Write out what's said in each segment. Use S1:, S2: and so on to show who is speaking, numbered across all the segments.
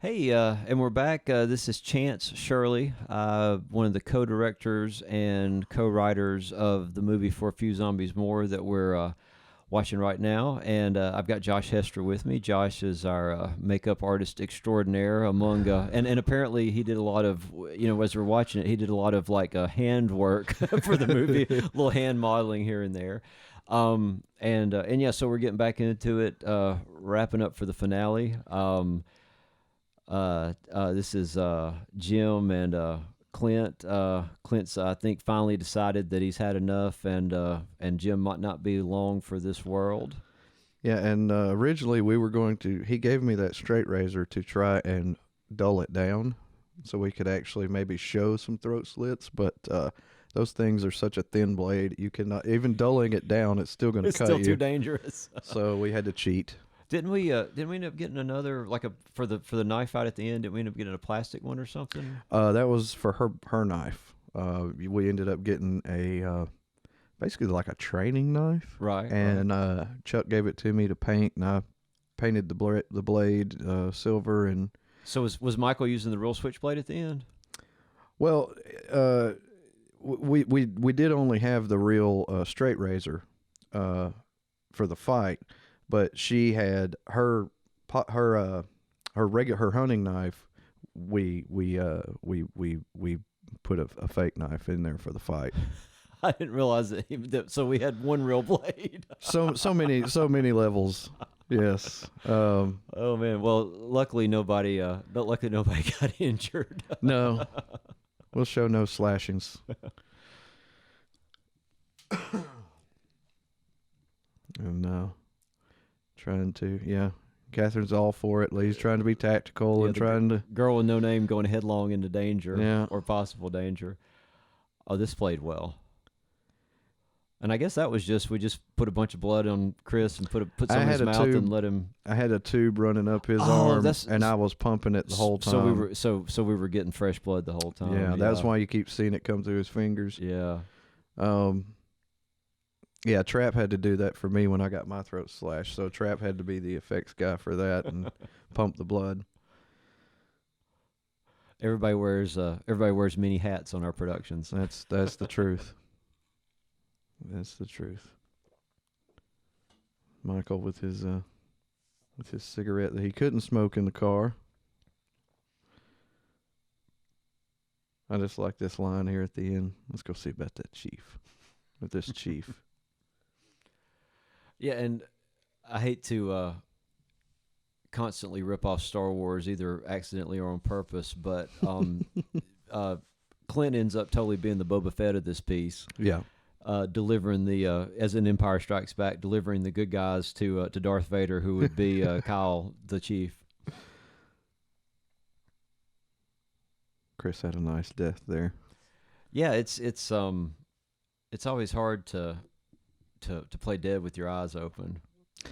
S1: Hey, and we're back. This is Chance Shirley, one of the co-directors and co-writers of the movie For a Few Zombies More that we're watching right now. And I've got Josh Hester with me. Josh is our makeup artist extraordinaire among, and apparently he did a lot of, as we're watching it, he did a lot of like hand work for the movie, a little hand modeling here and there. And yeah, so we're getting back into it, wrapping up for the finale. This is Jim and Clint. Clint's I think finally decided that he's had enough, and Jim might not be long for this world.
S2: Yeah, and originally we were going to. He gave me that straight razor to try and dull it down, so we could actually maybe show some throat slits. But those things are such a thin blade, you cannot even dulling it down. It's still going to cut you.
S1: It's still too dangerous.
S2: So we had to cheat.
S1: Didn't we end up getting another for the knife fight at the end? Didn't we end up getting a plastic one or something?
S2: That was for her knife. We ended up getting a basically like a training knife,
S1: right?
S2: And Chuck gave it to me to paint, and I painted the blade silver. And
S1: so was Michael using the real switchblade at the end?
S2: Well, we did only have the real straight razor for the fight. But she had her hunting knife. We put a fake knife in there for the fight.
S1: I didn't realize that. So we had one real blade.
S2: so many levels. Yes.
S1: Oh man. Well, luckily nobody got injured.
S2: No. We'll show no slashings. And trying to, yeah. Catherine's all for it. Lee's trying to be tactical and trying to.
S1: Girl with no name going headlong into danger,
S2: yeah,
S1: or possible danger. Oh, this played well. And I guess that was we just put a bunch of blood on Chris and put some in his mouth and let him.
S2: I had a tube running up his arm, and I was pumping it the whole time.
S1: So we were getting fresh blood the whole time.
S2: Yeah, that's why you keep seeing it come through his fingers.
S1: Yeah.
S2: Yeah, Trap had to do that for me when I got my throat slashed. So Trap had to be the effects guy for that and pump the blood.
S1: Everybody wears many hats on our productions.
S2: That's the truth. That's the truth. Michael with his cigarette that he couldn't smoke in the car. I just like this line here at the end. Let's go see about that chief. With this chief.
S1: Yeah, and I hate to constantly rip off Star Wars, either accidentally or on purpose, but Clint ends up totally being the Boba Fett of this piece.
S2: Yeah.
S1: Delivering as in Empire Strikes Back, delivering the good guys to Darth Vader, who would be Kyle, the chief.
S2: Chris had a nice death there.
S1: Yeah, it's always hard to play dead with your eyes open.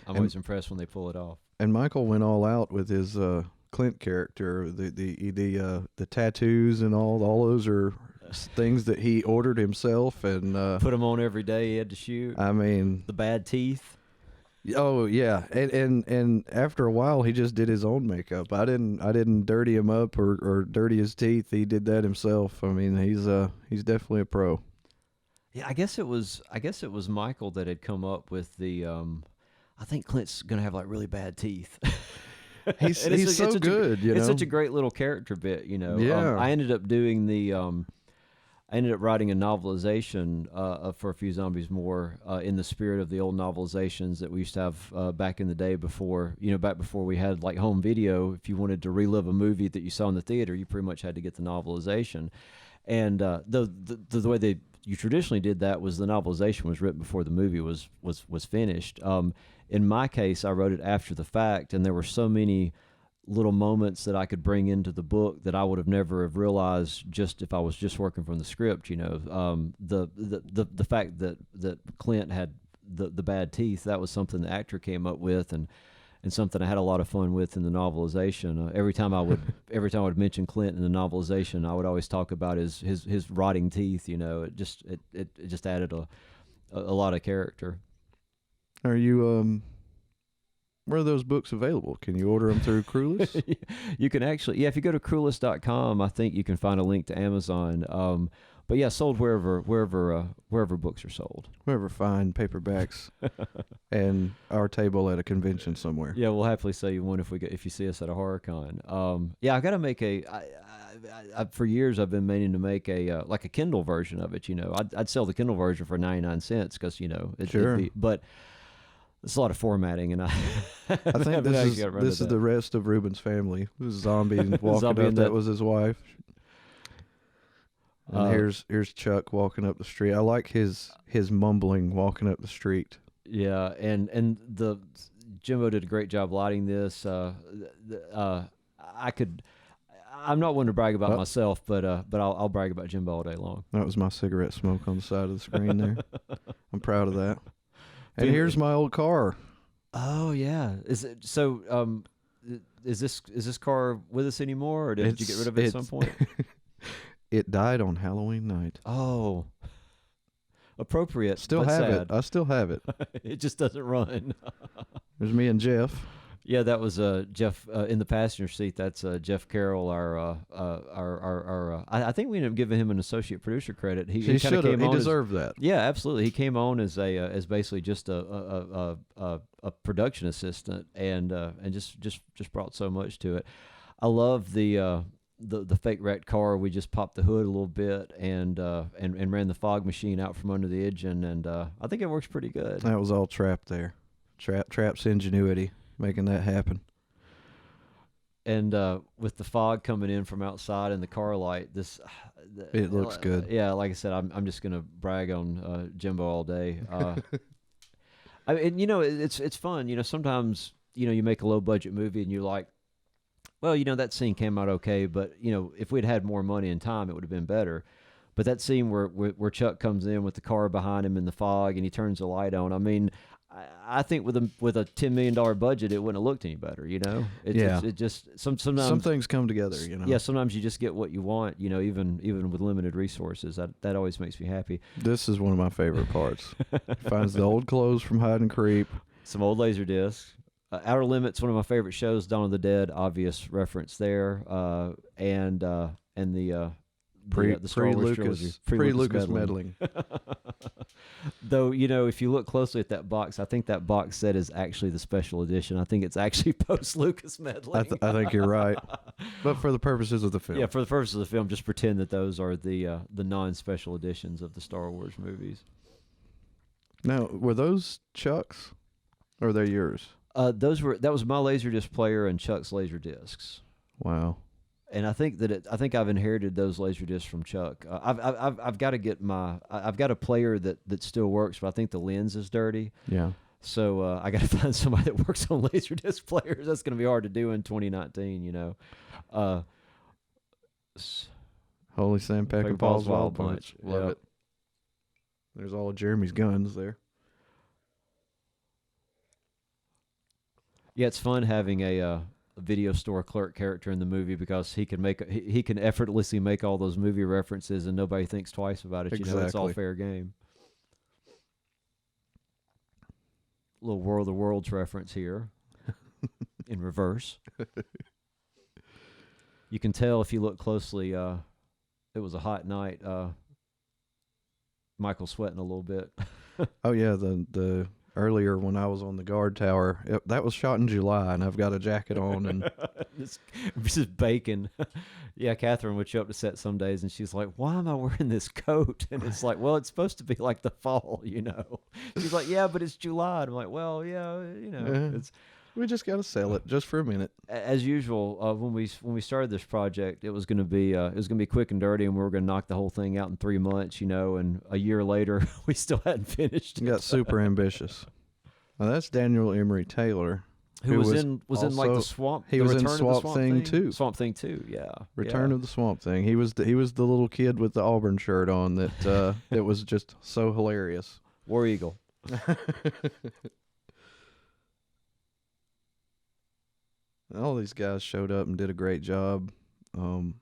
S1: I'm always impressed when they pull it off.
S2: And Michael went all out with his Clint character. The tattoos and all those are things that he ordered himself and
S1: put them on every day. He had to shoot.
S2: I mean,
S1: the bad teeth.
S2: Oh yeah, and after a while he just did his own makeup. I didn't dirty him up or dirty his teeth. He did that himself. I mean, he's definitely a pro.
S1: Yeah, I guess it was Michael that had come up with the. I think Clint's gonna have like really bad teeth.
S2: He's so good, you know.
S1: It's such a great little character bit, you know.
S2: Yeah.
S1: I ended up doing I ended up writing a novelization of For a Few Zombies More in the spirit of the old novelizations that we used to have back in the day before, back before we had like home video. If you wanted to relive a movie that you saw in the theater, you pretty much had to get the novelization. And the way you traditionally did that was the novelization was written before the movie was finished. In my case, I wrote it after the fact, and there were so many little moments that I could bring into the book that I would have never have realized just if I was just working from the script. The fact that Clint had the bad teeth, that was something the actor came up with, and something I had a lot of fun with in the novelization. Every time I would mention Clint in the novelization, I would always talk about his rotting teeth. It just added a lot of character.
S2: Were Where are those books available? Can you order them through Cruelist?
S1: You can actually, yeah, if you go to cruelist.com, I think you can find a link to Amazon. But yeah, sold wherever books are sold.
S2: Wherever fine paperbacks and our table at a convention somewhere.
S1: Yeah, we'll happily sell you one if you see us at a horror con. Yeah, I got to make for years I've been meaning to make a like a Kindle version of it. I'd sell the Kindle version for 99 cents because
S2: Sure.
S1: but it's a lot of formatting, and I
S2: think this is the rest of Ruben's family. This zombie walking
S1: Zombie
S2: up. That was his wife. And here's Chuck walking up the street. I like his mumbling walking up the street.
S1: Yeah, and the Jimbo did a great job lighting this. I'm not one to brag about myself, but I'll brag about Jimbo all day long.
S2: That was my cigarette smoke on the side of the screen there. I'm proud of that. And here's my old car.
S1: Oh yeah, is it so? Is this car with us anymore, or did you get rid of it at some point?
S2: It died on Halloween night.
S1: Oh, appropriate.
S2: Still have it. I still have it.
S1: It just doesn't run.
S2: There's me and Jeff.
S1: Yeah, that was Jeff in the passenger seat. That's Jeff Carroll, our I think we ended up giving him an associate producer credit.
S2: He should have. He deserved that.
S1: Yeah, absolutely. He came on as as basically just a production assistant, and just brought so much to it. I love the fake wrecked car. We just popped the hood a little bit and ran the fog machine out from under the engine, and I think it works pretty good.
S2: That was all Trap there. Trap's ingenuity making that happen.
S1: And with the fog coming in from outside and the car light,
S2: it looks good.
S1: Yeah, like I said, I'm just gonna brag on Jimbo all day. It's fun. Sometimes you make a low budget movie and you're like, well, that scene came out okay, but if we'd had more money and time, it would have been better. But that scene where Chuck comes in with the car behind him in the fog and he turns the light on, I mean, I think with a $10 million budget, it wouldn't have looked any better. It just sometimes
S2: some things come together.
S1: Yeah, sometimes you just get what you want. Even with limited resources, that always makes me happy.
S2: This is one of my favorite parts. Finds the old clothes from Hide and Creep.
S1: Some old laser discs. Outer Limits, one of my favorite shows. Dawn of the Dead, obvious reference there. And the Star Wars trilogy.
S2: Pre-Lucas meddling.
S1: Though, if you look closely at that box, I think that box set is actually the special edition. I think it's actually post-Lucas meddling.
S2: I think you're right. But for the purposes of the film.
S1: Yeah, for the purposes of the film, just pretend that those are the non-special editions of the Star Wars movies.
S2: Now, were those Chuck's or are they yours?
S1: That was my Laserdisc player and Chuck's Laserdiscs.
S2: Wow.
S1: And I think I've inherited those Laserdiscs from Chuck. I've got to get I've got a player that still works, but I think the lens is dirty.
S2: Yeah.
S1: So I got to find somebody that works on Laserdisc players. That's going to be hard to do in 2019.
S2: Holy Sam Peckinpah's Wild Punch. Love it. There's all of Jeremy's guns there.
S1: Yeah, it's fun having a video store clerk character in the movie because he can effortlessly make all those movie references and nobody thinks twice about it.
S2: Exactly.
S1: It's all fair game. A little World of Worlds reference here in reverse. You can tell if you look closely. It was a hot night. Michael's sweating a little bit.
S2: Oh yeah, the earlier when I was on the guard tower, that was shot in July, and I've got a jacket on and
S1: this is bacon. Yeah, Catherine would show up to set some days, and she's like, "Why am I wearing this coat?" And it's like, "Well, it's supposed to be like the fall, She's like, "Yeah, but it's July." And I'm like, "Well, yeah, it's."
S2: We just got to sell it just for a minute.
S1: As usual, when we started this project, it was going to be quick and dirty, and we were going to knock the whole thing out in 3 months, And a year later, we still hadn't finished.
S2: Got super ambitious. Now that's Daniel Emery Taylor,
S1: who was in like the Swamp.
S2: He was in Swamp Thing 2.
S1: Swamp Thing 2, yeah.
S2: Return of the Swamp Thing. He was the little kid with the Auburn shirt on that it was just so hilarious.
S1: War Eagle.
S2: All these guys showed up and did a great job. I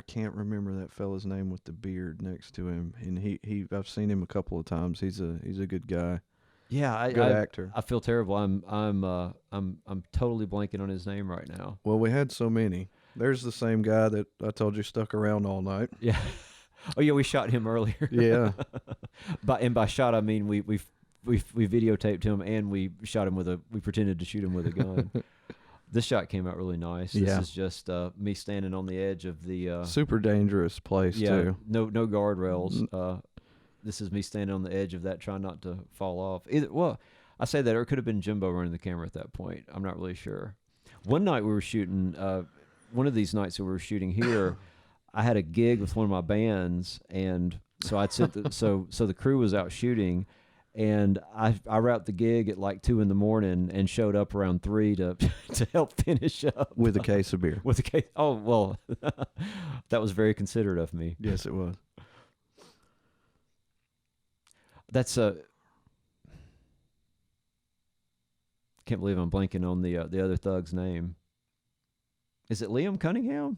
S2: can't remember that fella's name with the beard next to him, and he I've seen him a couple of times. He's a good guy.
S1: Yeah,
S2: Good actor.
S1: I feel terrible. I'm totally blanking on his name right now.
S2: Well, we had so many. There's the same guy that I told you stuck around all night.
S1: Yeah. Oh yeah, we shot him earlier.
S2: Yeah.
S1: By shot I mean we videotaped him and we shot him we pretended to shoot him with a gun. This shot came out really nice. This is just me standing on the edge of the
S2: super dangerous place too.
S1: No guardrails. This is me standing on the edge of that, trying not to fall off. I say that, or it could have been Jimbo running the camera at that point. I'm not really sure. One night we were shooting. One of these nights that we were shooting here, I had a gig with one of my bands, and so I'd sit. So the crew was out shooting, and I wrapped the gig at like 2 a.m. and showed up around 3 to help finish up
S2: with a case of beer.
S1: With a case. Oh well, that was very considerate of me.
S2: Yes, it was.
S1: That's can't believe I'm blanking on the other thug's name. Is it Liam Cunningham?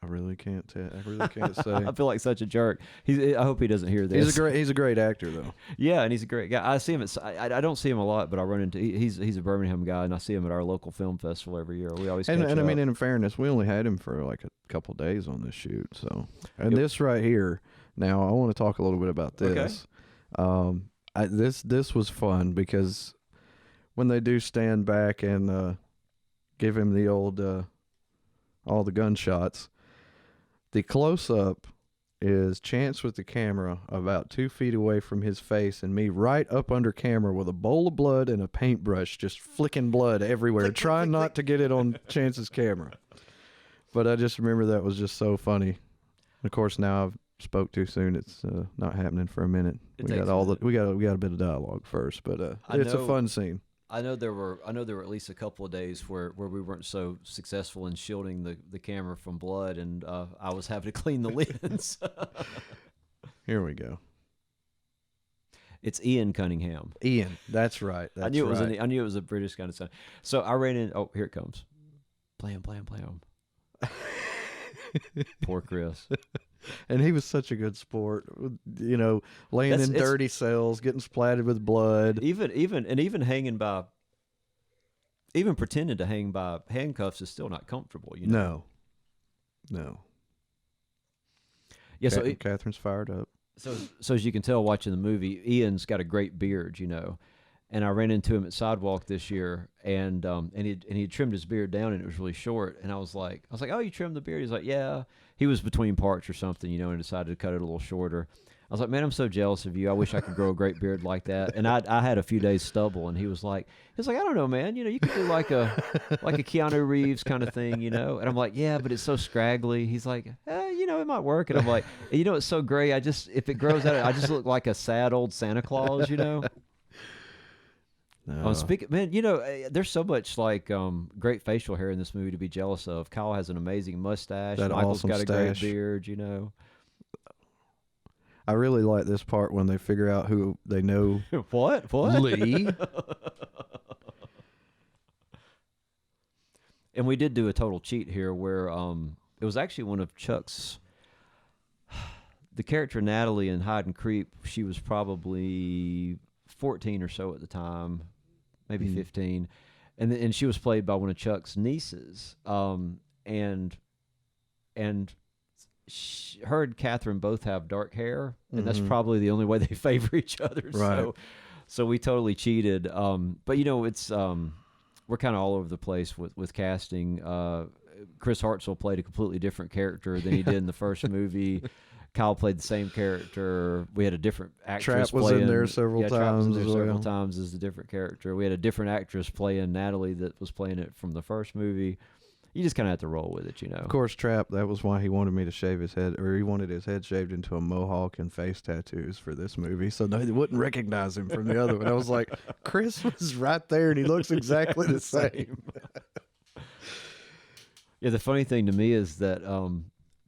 S2: I really can't tell. I really can't say.
S1: I feel like such a jerk. I hope he doesn't hear this.
S2: He's a great actor though.
S1: Yeah, and he's a great guy. I see him I don't see him a lot, but I run into he's a Birmingham guy, and I see him at our local film festival every year. We always
S2: and
S1: I
S2: mean, in fairness, we only had him for like a couple days on this shoot. So this right here. Now I want to talk a little bit about this. Okay. This was fun because when they do stand back and give him the old all the gunshots, the close up is Chance with the camera about 2 feet away from his face, and me right up under camera with a bowl of blood and a paintbrush, just flicking blood everywhere, trying not to get it on Chance's camera. But I just remember that was just so funny. And of course, now I've spoke too soon. It's not happening for a minute. We got a bit of dialogue first, but it's a fun scene.
S1: I know there were at least a couple of days where we weren't so successful in shielding the camera from blood, and I was having to clean the lens.
S2: Here we go.
S1: It's Ian Cunningham.
S2: Ian, that's right.
S1: I knew it was a British kind of son. So I ran in. Oh, here it comes. Blam. Poor Chris.
S2: And he was such a good sport, laying in dirty cells, getting splattered with blood.
S1: Even hanging by, even pretending to hang by handcuffs is still not comfortable.
S2: No.
S1: Yeah.
S2: Catherine's fired up.
S1: So as you can tell watching the movie, Ian's got a great beard, And I ran into him at Sidewalk this year, and he trimmed his beard down, and it was really short. And I was like, oh, you trimmed the beard? He's like, yeah. He was between parts or something, and decided to cut it a little shorter. I was like, man, I'm so jealous of you. I wish I could grow a great beard like that. And I had a few days stubble, and he was like, I don't know, man. You could do like a Keanu Reeves kind of thing, And I'm like, yeah, but it's so scraggly. He's like, it might work. And I'm like, it's so gray. If it grows out, I just look like a sad old Santa Claus, No. Speaking, man, there's so much great facial hair in this movie to be jealous of. Kyle has an amazing mustache. Michael's
S2: awesome
S1: got a
S2: stash.
S1: great beard.
S2: I really like this part when they figure out who they know.
S1: What?
S2: Lee.
S1: And we did do a total cheat here, where it was actually one of Chuck's. The character Natalie in Hide and Creep, she was probably 14 or so at the time, maybe 15, and she was played by one of Chuck's nieces, and her and Catherine both have dark hair, and that's probably the only way they favor each other.
S2: Right.
S1: So we totally cheated. But it's we're kind of all over the place with casting. Chris Hartzell played a completely different character than he did in the first movie. Kyle played the same character. We had a different actress.
S2: Trap was in there several times.
S1: Several times as a different character. We had a different actress playing Natalie that was playing it from the first movie. You just kind of have to roll with it,
S2: Of course, Trap, that was why he wanted me to shave his head, or he wanted his head shaved into a mohawk and face tattoos for this movie, so they wouldn't recognize him from the other one. I was like, Chris was right there, and he looks exactly the same.
S1: Yeah, the funny thing to me is that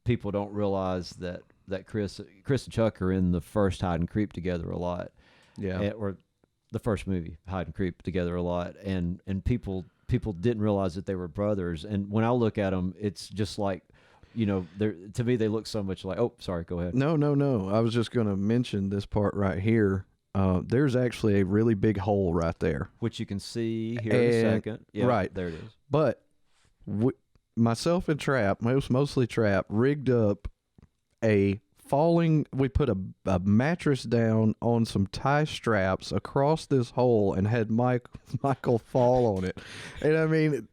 S1: people don't realize that Chris and Chuck are in the first Hide and Creep together a lot.
S2: Yeah.
S1: Or the first movie, Hide and Creep, together a lot. And people didn't realize that they were brothers. And when I look at them, it's just like, to me, they look so much like, oh, sorry, go ahead.
S2: No. I was just going to mention this part right here. there's actually a really big hole right there.
S1: Which you can see here in a second. Yeah,
S2: right.
S1: there it is.
S2: But myself and Trap, mostly Trap, rigged up we put a mattress down on some tie straps across this hole and had Michael fall on it. And I mean,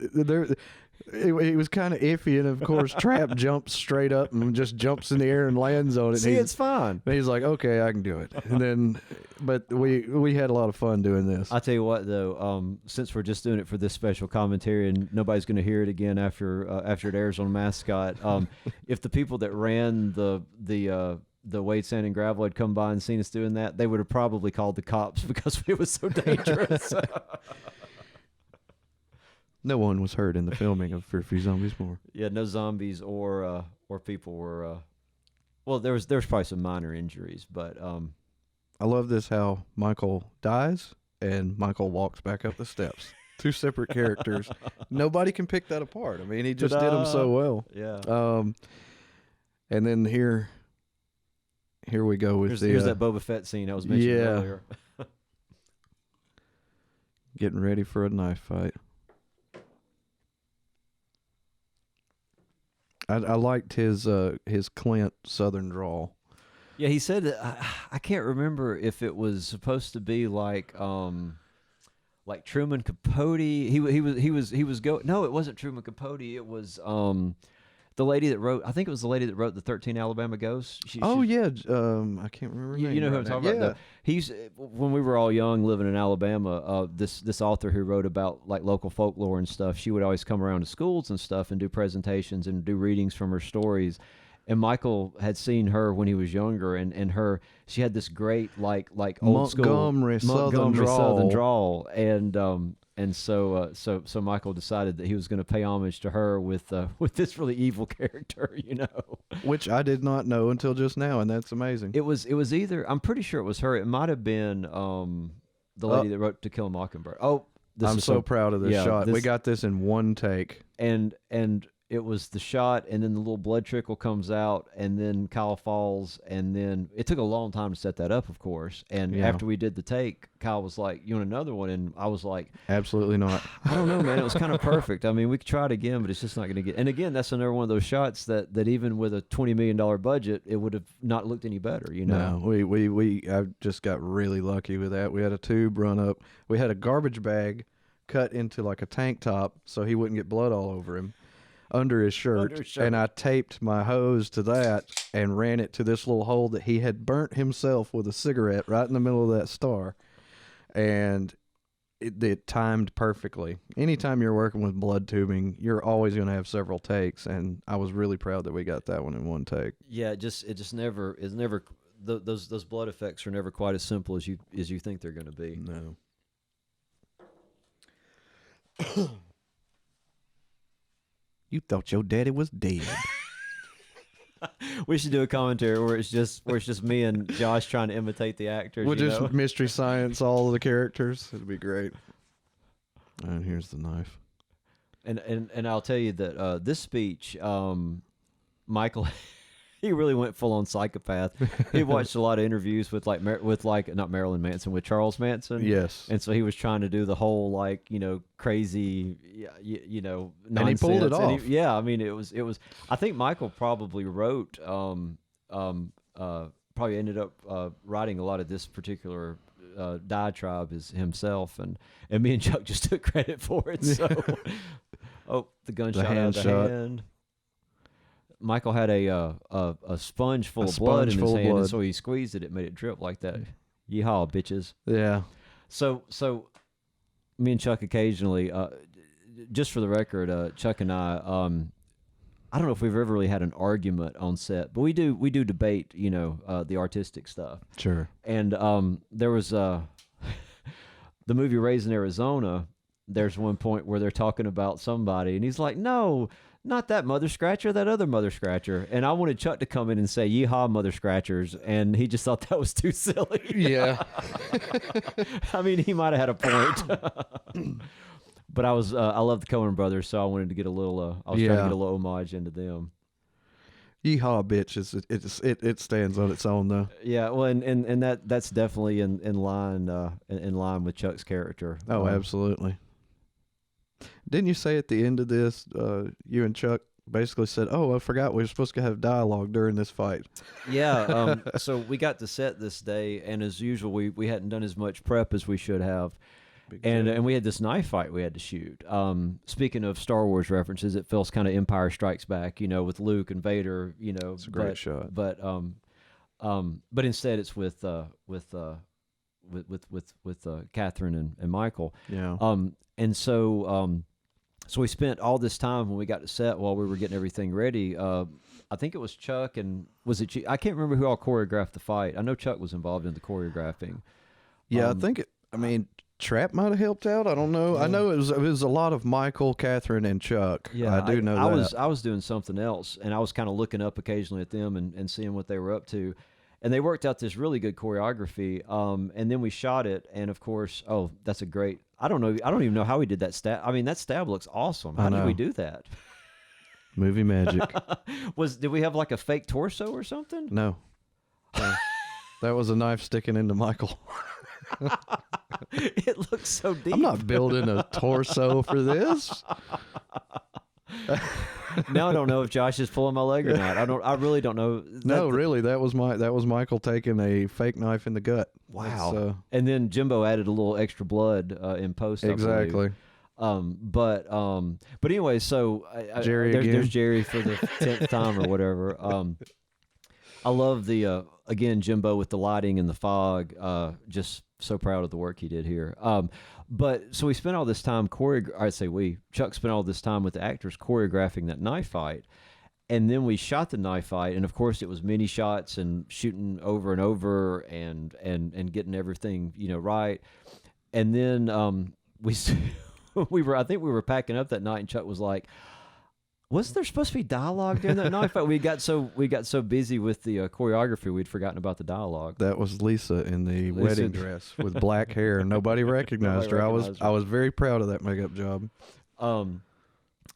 S2: it was kind of iffy, and of course Trap jumps straight up and just jumps in the air and lands on it.
S1: See, it's fine.
S2: And he's like, okay, I can do it. And then, but we had a lot of fun doing this.
S1: I'll tell you what, though, since we're just doing it for this special commentary and nobody's going to hear it again after it airs on Mascot, if the people that ran the Wade Sand and Gravel had come by and seen us doing that, they would have probably called the cops because it was so dangerous.
S2: No one was hurt in the filming of For a Few Zombies More.
S1: Yeah, no zombies or people were. Well, there was probably some minor injuries, but
S2: I love this how Michael dies and Michael walks back up the steps. Two separate characters. Nobody can pick that apart. I mean, he just did them so well.
S1: Yeah.
S2: And then here we go with
S1: here's that Boba Fett scene I was mentioning earlier.
S2: Getting ready for a knife fight. I liked his Clint Southern drawl.
S1: Yeah, he said I can't remember if it was supposed to be like Truman Capote. He was no, it wasn't Truman Capote. It was the lady that wrote. I think it was the lady that wrote the 13 Alabama Ghosts.
S2: I can't remember her name.
S1: You know who I'm talking about. He's when we were all young, living in Alabama. This author who wrote about like local folklore and stuff. She would always come around to schools and stuff and do presentations and do readings from her stories. And Michael had seen her when he was younger, and she had this great like old
S2: Montgomery
S1: Southern
S2: drawl.
S1: drawl, and so Michael decided that he was going to pay homage to her with this really evil character, you know,
S2: which I did not know until just now, and that's amazing.
S1: It was either, I'm pretty sure it was her. It might have been the lady that wrote To Kill a Mockingbird. Oh,
S2: I'm so proud of this shot. We got this in one take,
S1: and it was the shot, and then the little blood trickle comes out, and then Kyle falls, and then it took a long time to set that up, of course. And after we did the take, Kyle was like, "You want another one?" And I was like,
S2: "Absolutely not."
S1: I don't know, man. It was kind of perfect. I mean, we could try it again, but it's just not going to get. And again, that's another one of those shots that even with a $20 million budget, it would have not looked any better. You know?
S2: No, I just got really lucky with that. We had a tube run up. We had a garbage bag cut into like a tank top, so he wouldn't get blood all over him. Under his shirt, and I taped my hose to that and ran it to this little hole that he had burnt himself with a cigarette right in the middle of that star, and it timed perfectly. Anytime you're working with blood tubing, you're always going to have several takes, and I was really proud that we got that one in one take.
S1: Yeah, it just never those blood effects are never quite as simple as you think they're going to be.
S2: No. You thought your daddy was dead.
S1: We should do a commentary where it's just me and Josh trying to imitate the actors.
S2: We'll just mystery science all of the characters. It'd be great. And here's the knife.
S1: And I'll tell you that this speech, Michael, he really went full on psychopath. He watched a lot of interviews with not Marilyn Manson, with Charles Manson.
S2: Yes.
S1: And so he was trying to do the whole crazy, nonsense.
S2: And he pulled it off.
S1: I mean, it was. I think Michael probably wrote, probably ended up writing a lot of this particular diatribe himself, and me and Chuck just took credit for it. So, the gunshot out of the hand. Michael had a sponge full of blood in his hand, and so he squeezed it. It made it drip like that. Yeehaw, bitches!
S2: Yeah.
S1: So me and Chuck occasionally, just for the record, Chuck and I don't know if we've ever really had an argument on set, but we do debate, the artistic stuff.
S2: Sure.
S1: And there was the movie Raising Arizona. There's one point where they're talking about somebody, and he's like, "No, not that mother scratcher, that other mother scratcher." And I wanted Chuck to come in and say, "Yeehaw, mother scratchers," and he just thought that was too silly.
S2: Yeah.
S1: I mean, he might have had a point. But I love the Coen brothers, so I wanted to get a little, trying to get a little homage into them.
S2: Yeehaw, bitch! It stands on its own though.
S1: Yeah, well, and that's definitely in line in line with Chuck's character.
S2: Oh, absolutely. Didn't you say at the end of this, you and Chuck basically said, "Oh, I forgot we were supposed to have dialogue during this fight."
S1: Yeah. So we got to set this day, and as usual, we hadn't done as much prep as we should have. And we had this knife fight we had to shoot. Speaking of Star Wars references, it feels kind of Empire Strikes Back, with Luke and Vader.
S2: It's a great shot.
S1: But instead it's with Catherine and Michael.
S2: Yeah.
S1: And so we spent all this time when we got to set while we were getting everything ready. I think it was Chuck and was it? I can't remember who all choreographed the fight. I know Chuck was involved in the choreographing.
S2: Yeah, I think Trap might have helped out. I don't know. I know it was a lot of Michael, Catherine, and Chuck. Yeah, I do know that.
S1: I was doing something else, and I was kind of looking up occasionally at them and seeing what they were up to. And they worked out this really good choreography. And then we shot it, and of course, that's a great. I don't know. I don't even know how we did that stab. I mean, that stab looks awesome. How did we do that?
S2: Movie magic.
S1: Did we have like a fake torso or something?
S2: No. That was a knife sticking into Michael.
S1: It looks so deep.
S2: I'm not building a torso for this.
S1: Now I don't know if Josh is pulling my leg or not. I really don't know.
S2: No, really, that was Michael taking a fake knife in the gut.
S1: Wow. And then Jimbo added a little extra blood in post.
S2: Exactly.
S1: But anyway, so there's Jerry for the 10th time or whatever. I love the again Jimbo with the lighting and the fog. Just so proud of the work he did here. But so we spent all this time Chuck spent all this time with the actors choreographing that knife fight, and then we shot the knife fight, and of course it was mini shots and shooting over and over and getting everything right, and then I think we were packing up that night, and Chuck was like, wasn't there supposed to be dialogue during that knife fight? We got so busy with the choreography, we'd forgotten about the dialogue.
S2: That was Lisa in the wedding dress with black hair. Nobody recognized her. I was very proud of that makeup job.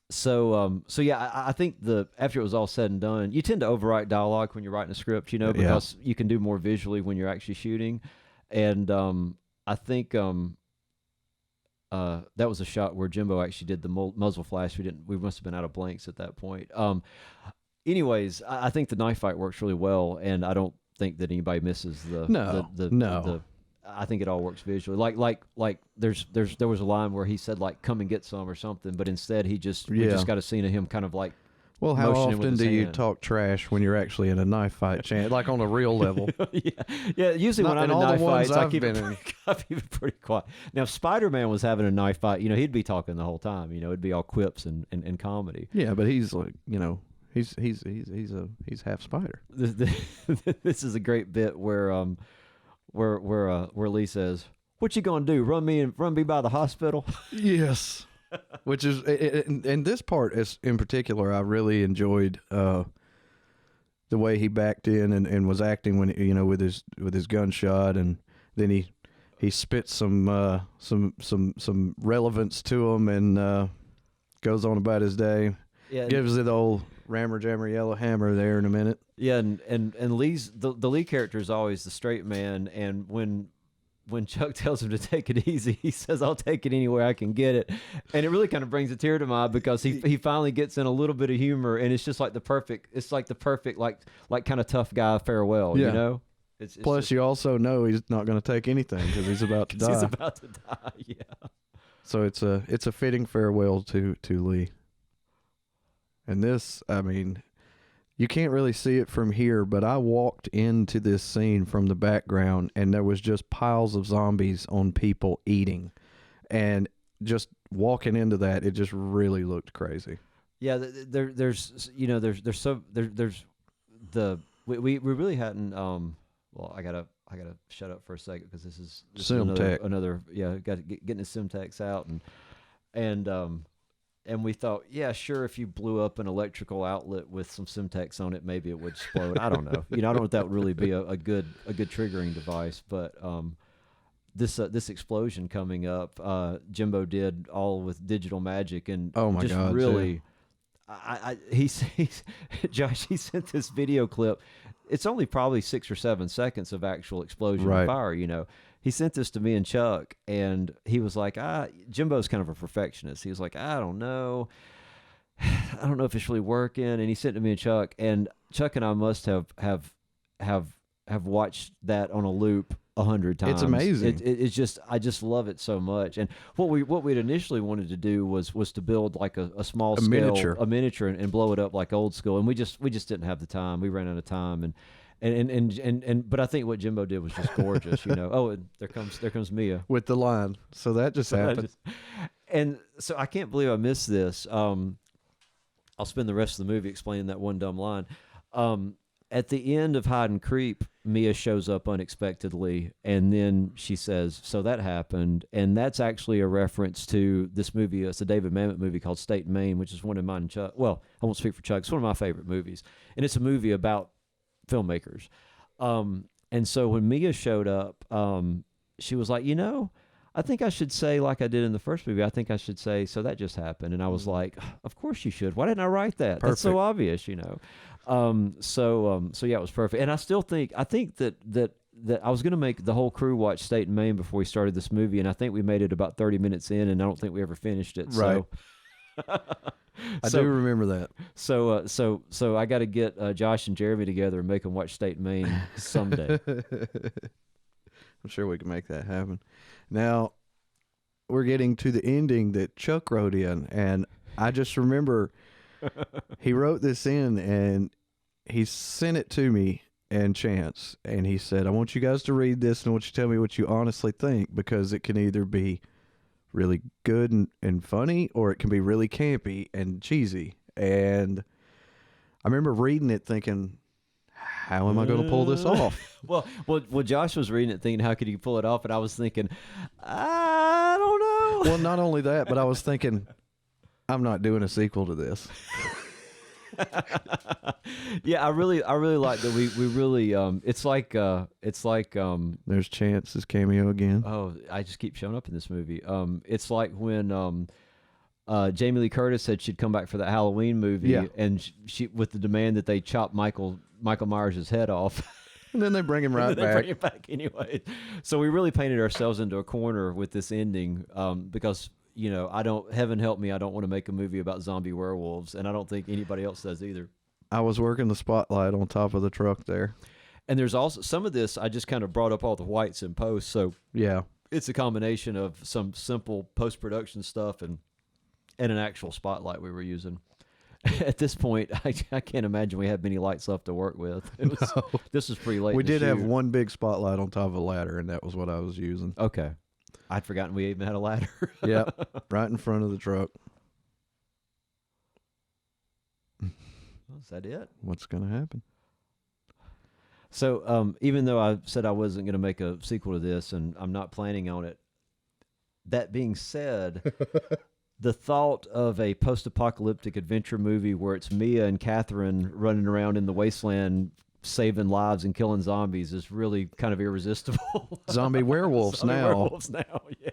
S1: So yeah, I think after it was all said and done, you tend to overwrite dialogue when you're writing a script, because you can do more visually when you're actually shooting, and I think. That was a shot where Jimbo actually did the muzzle flash. We must have been out of blanks at that point. Anyways, I think the knife fight works really well, and I don't think that anybody misses
S2: No.
S1: I think it all works visually. Like there was a line where he said like "come and get some" or something, but instead we just got a scene of him kind of like.
S2: Well, how often do you talk trash when you're actually in a knife fight, Chance? Like on a real level?
S1: Yeah. Usually when I'm in knife fights, I keep it pretty quiet. Now, if Spider-Man was having a knife fight, he'd be talking the whole time. It'd be all quips and comedy.
S2: Yeah, but he's like, he's half spider.
S1: This is a great bit where Lee says, "What you gonna do? Run me by the hospital?"
S2: Yes. Which is, and this part is in particular, I really enjoyed the way he backed in and was acting when with his gunshot, and then he spits some relevance to him and goes on about his day. Yeah, gives it the old rammer jammer yellow hammer there in a minute.
S1: Yeah, and Lee's the Lee character is always the straight man, and when Chuck tells him to take it easy, he says, "I'll take it anywhere I can get it," and it really kind of brings a tear to my eye because he finally gets in a little bit of humor, and it's just like the perfect like kind of tough guy farewell, It's
S2: Plus, you also know he's not going to take anything because he's about to die.
S1: He's about to die, yeah.
S2: So it's a fitting farewell to Lee. And this, I mean, you can't really see it from here, but I walked into this scene from the background, and there was just piles of zombies on people eating, and just walking into that, it just really looked crazy.
S1: Yeah, we really hadn't. Well, I gotta shut up for a second because this is another got getting the Simtex out and we thought, yeah, sure, if you blew up an electrical outlet with some Simtex on it, maybe it would explode. I don't know. I don't know if that would really be a good triggering device. But this explosion coming up, Jimbo did all with digital magic, and
S2: oh my God,
S1: really, he's Josh, he sent this video clip. It's only probably 6 or 7 seconds of actual explosion
S2: Right.
S1: and fire, you know. He sent this to me and Chuck, and he was like, Jimbo's kind of a perfectionist. He was like, I don't know if it's really working. And he sent it to me and Chuck and I must have watched that on a loop 100 times.
S2: It's amazing.
S1: It's just, I just love it so much. And what we'd initially wanted to do was to build like a small scale, a miniature and blow it up like old school. And we just didn't have the time. We ran out of time. But I think what Jimbo did was just gorgeous, you know. Oh, and there comes Mia
S2: with the line. So that just happened.
S1: And so I can't believe I missed this. I'll spend the rest of the movie explaining that one dumb line. At the end of Hide and Creep, Mia shows up unexpectedly, and then she says, "So that happened," and that's actually a reference to this movie. It's a David Mamet movie called State and Maine, which is one of mine and Chuck. Well, I won't speak for Chuck. It's one of my favorite movies, and it's a movie about filmmakers. And so when Mia showed up, she was like, I think I should say, like I did in the first movie, I think I should say, so that just happened. And I was like, of course you should. Why didn't I write that?
S2: Perfect.
S1: That's so obvious, So yeah, it was perfect. And I think that I was going to make the whole crew watch State and Maine before we started this movie. And I think we made it about 30 minutes in, and I don't think we ever finished it.
S2: Right. I do remember that.
S1: So I got to get Josh and Jeremy together and make them watch State and Maine someday.
S2: I'm sure we can make that happen. Now, we're getting to the ending that Chuck wrote in, and I just remember he wrote this in, and he sent it to me and Chance, and he said, I want you guys to read this, and I want you to tell me what you honestly think, because it can either be really good and funny, or it can be really campy and cheesy. And I remember reading it thinking, how am I going to pull this off?
S1: Well, Josh was reading it thinking, how could he pull it off? And I was thinking, I don't know.
S2: Well, not only that, but I was thinking, I'm not doing a sequel to this.
S1: Yeah, I really like that. We really, it's like,
S2: there's Chance's cameo again.
S1: Oh, I just keep showing up in this movie. It's like when, Jamie Lee Curtis said she'd come back for that Halloween movie, and she with the demand that they chop Michael Myers' head off.
S2: And then they bring him right back.
S1: They bring him back anyway. So we really painted ourselves into a corner with this ending, because heaven help me, I don't want to make a movie about zombie werewolves, and I don't think anybody else does either.
S2: I was working the spotlight on top of the truck there.
S1: And there's also some of this, I just kind of brought up all the whites in post, so
S2: yeah,
S1: it's a combination of some simple post-production stuff and an actual spotlight we were using. At this point, I can't imagine we had many lights left to work with. This was pretty late.
S2: We
S1: in the
S2: did have
S1: shoot.
S2: one big spotlight on top of a ladder, and that was what I was using.
S1: Okay. I'd forgotten we even had a ladder.
S2: Yeah, right in front of the truck.
S1: Well, is that it?
S2: What's going to happen?
S1: So even though I said I wasn't going to make a sequel to this, and I'm not planning on it, that being said, the thought of a post-apocalyptic adventure movie where it's Mia and Catherine running around in the wasteland saving lives and killing zombies is really kind of irresistible.
S2: Zombie werewolves now.
S1: Werewolves now, yeah.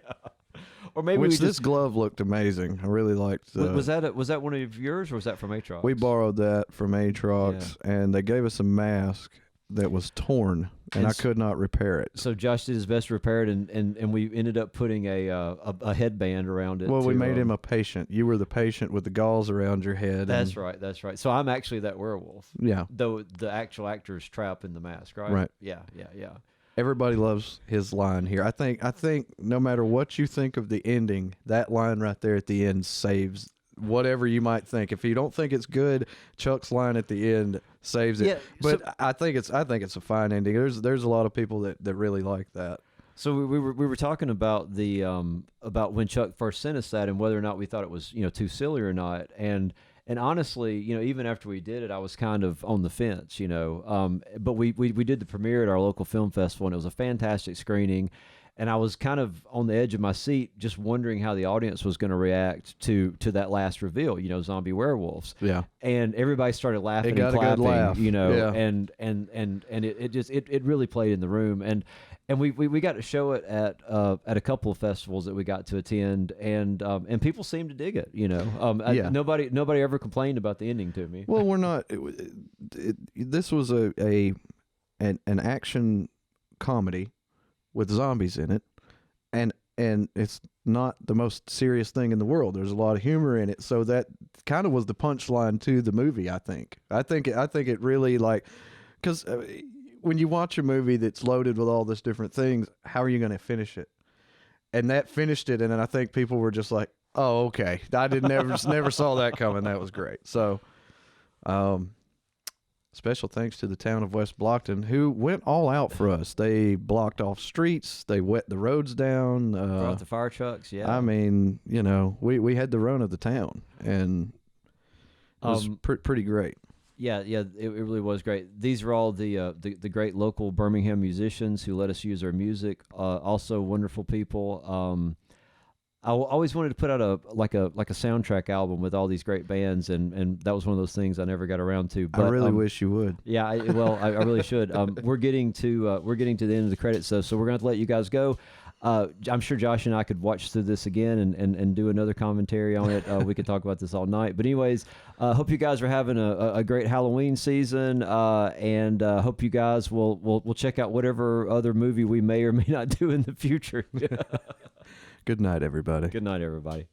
S1: Or maybe
S2: this glove looked amazing. I really liked.
S1: Was that one of yours, or was that from Atrox?
S2: We borrowed that from Atrox, and they gave us a mask that was torn, and I could not repair it.
S1: So Josh did his best to repair it, and we ended up putting a headband around it.
S2: Well, we made him a patient. You were the patient with the gauze around your head.
S1: That's right. So I'm actually that werewolf.
S2: Yeah.
S1: Though the actual actor is trapped in the mask, right?
S2: Right.
S1: Yeah.
S2: Everybody loves his line here. I think no matter what you think of the ending, that line right there at the end saves whatever you might think. If you don't think it's good, Chuck's line at the end saves it. Yeah, but I think it's a fine ending. There's a lot of people that really like that.
S1: So we were talking about the about when Chuck first sent us that and whether or not we thought it was too silly or not, and honestly, even after we did it, I was kind of on the fence, but we did the premiere at our local film festival, and it was a fantastic screening. And I was kind of on the edge of my seat, just wondering how the audience was going to react to that last reveal, zombie werewolves.
S2: Yeah.
S1: And everybody started laughing
S2: it got
S1: and clapping,
S2: a good laugh.
S1: and it really played in the room. And And we got to show it at a couple of festivals that we got to attend, and people seemed to dig it.
S2: Yeah.
S1: Nobody ever complained about the ending to me.
S2: Well, we're not. This was an action comedy with zombies in it, and it's not the most serious thing in the world. There's a lot of humor in it, so that kind of was the punchline to the movie. I think it really, like, because when you watch a movie that's loaded with all this different things, how are you going to finish it? And that finished it, and then I think people were just like, "Oh, okay, I never saw that coming. That was great." So, special thanks to the town of West Blockton, who went all out for us. They blocked off streets, they wet the roads down,
S1: Brought the fire trucks. Yeah,
S2: I mean, we had the run of the town, and it was pretty great.
S1: Yeah, it really was great. These are all the great local Birmingham musicians who let us use our music. Also wonderful people. I always wanted to put out a soundtrack album with all these great bands, and that was one of those things I never got around to. But
S2: I really wish you would.
S1: Yeah, I really should. We're getting to the end of the credits, so we're going to let you guys go. I'm sure Josh and I could watch through this again and do another commentary on it. We could talk about this all night. But anyways, hope you guys are having a great Halloween season, and hope you guys will check out whatever other movie we may or may not do in the future.
S2: Good night, everybody.
S1: Good night, everybody.